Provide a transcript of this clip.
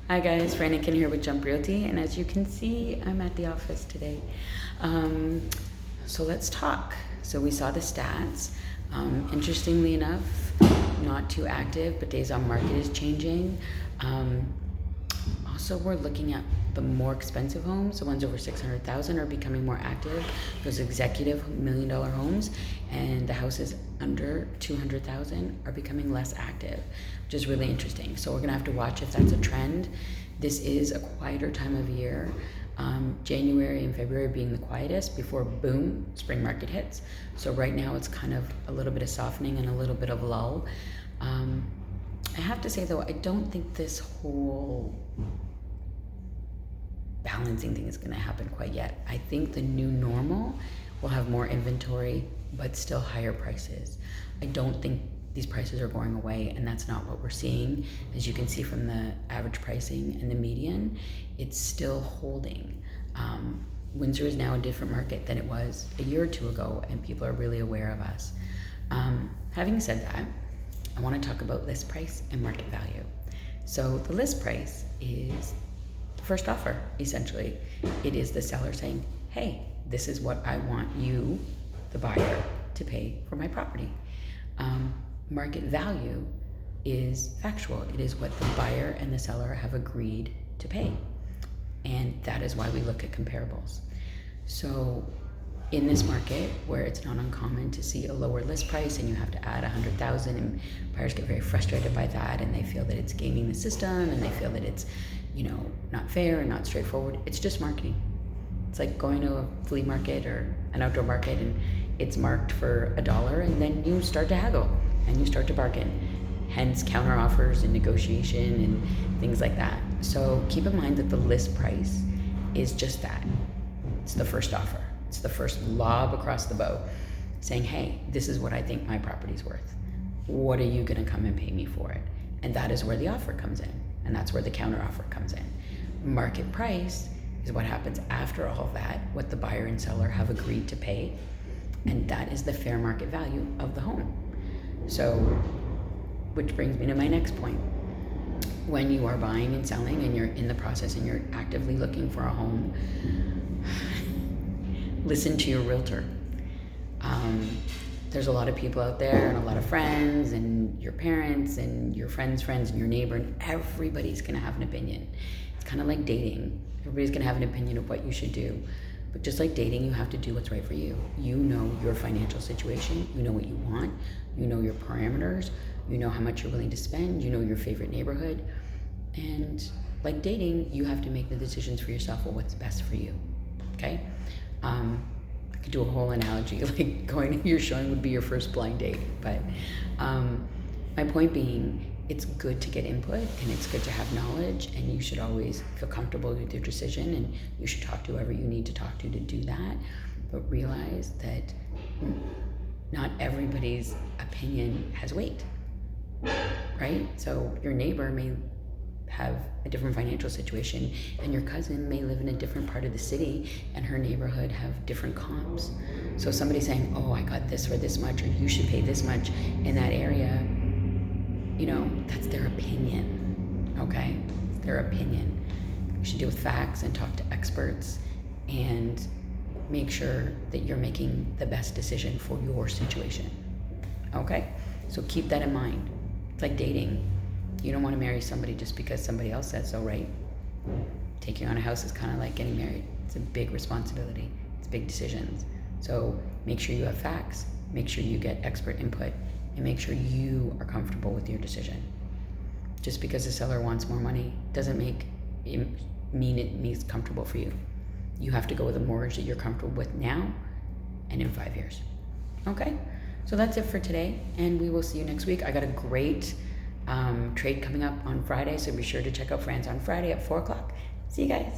Hi guys, Rannikin here with Jump Realty, and as you can see, I'm at the office today. So let's talk. So we saw the stats. Interestingly enough, not too active, but days on market is changing. Also, we're looking at the more expensive homes, the ones over 600,000 are becoming more active. Those executive $1 million homes, and the houses under 200,000 are becoming less active, which is really interesting. So we're gonna have to watch if that's a trend. This is a quieter time of year. January and February being the quietest before boom, spring market hits. So right now it's kind of a little bit of softening and a little bit of lull. I have to say though, I don't think this whole balancing thing is going to happen quite yet. I think the new normal will have more inventory, but still higher prices. I don't think these prices are going away, and that's not what we're seeing. As you can see from the average pricing and the median, it's still holding. Windsor is now a different market than it was a year or two ago, and people are really aware of us. Having said that, I want to talk about list price and market value. So the list price is first offer, essentially. It is the seller saying, hey, this is what I want you, the buyer, to pay for my property. Market value is factual. It is what the buyer and the seller have agreed to pay. And that is why we look at comparables. So in this market where it's not uncommon to see a lower list price and you have to add 100,000, and buyers get very frustrated by that, and they feel that it's gaming the system, and they feel that it's, not fair and not straightforward. It's just marketing. It's like going to a flea market or an outdoor market and it's marked for $1, and then you start to haggle and you start to bargain. Hence counter offers and negotiation and things like that. So keep in mind that the list price is just that. It's the first offer. It's the first lob across the bow saying, hey, this is what I think my property's worth. What are you gonna come and pay me for it? And that is where the offer comes in. And that's where the counter offer comes in. Market price is what happens after all of that, what the buyer and seller have agreed to pay. And that is the fair market value of the home. So, which brings me to my next point. When you are buying and selling and you're in the process and you're actively looking for a home, listen to your realtor. There's a lot of people out there and a lot of friends and your parents and your friends' friends and your neighbor, and everybody's gonna have an opinion. It's kind of like dating. Everybody's gonna have an opinion of what you should do. But just like dating, you have to do what's right for you. You know your financial situation, you know what you want, you know your parameters, you know how much you're willing to spend, you know your favorite neighborhood. And like dating, you have to make the decisions for yourself of what's best for you, okay? I could do a whole analogy, like going to your showing would be your first blind date. But my point being, it's good to get input and it's good to have knowledge, and you should always feel comfortable with your decision, and you should talk to whoever you need to talk to do that. But realize that not everybody's opinion has weight, right? So your neighbor may have a different financial situation, and your cousin may live in a different part of the city and her neighborhood have different comps. So somebody saying, oh, I got this for this much, or you should pay this much in that area, that's their opinion, okay? It's their opinion. You should deal with facts and talk to experts and make sure that you're making the best decision for your situation, okay? So keep that in mind. It's like dating. You don't want to marry somebody just because somebody else said so, right? Taking on a house is kind of like getting married. It's a big responsibility. It's big decisions. So make sure you have facts, make sure you get expert input, and make sure you are comfortable with your decision. Just because the seller wants more money doesn't mean it means comfortable for you. You have to go with a mortgage that you're comfortable with now and in 5 years. Okay? So that's it for today, and we will see you next week. I got a great trade coming up on Friday, so be sure to check out Fran's on Friday at 4 o'clock. See you guys.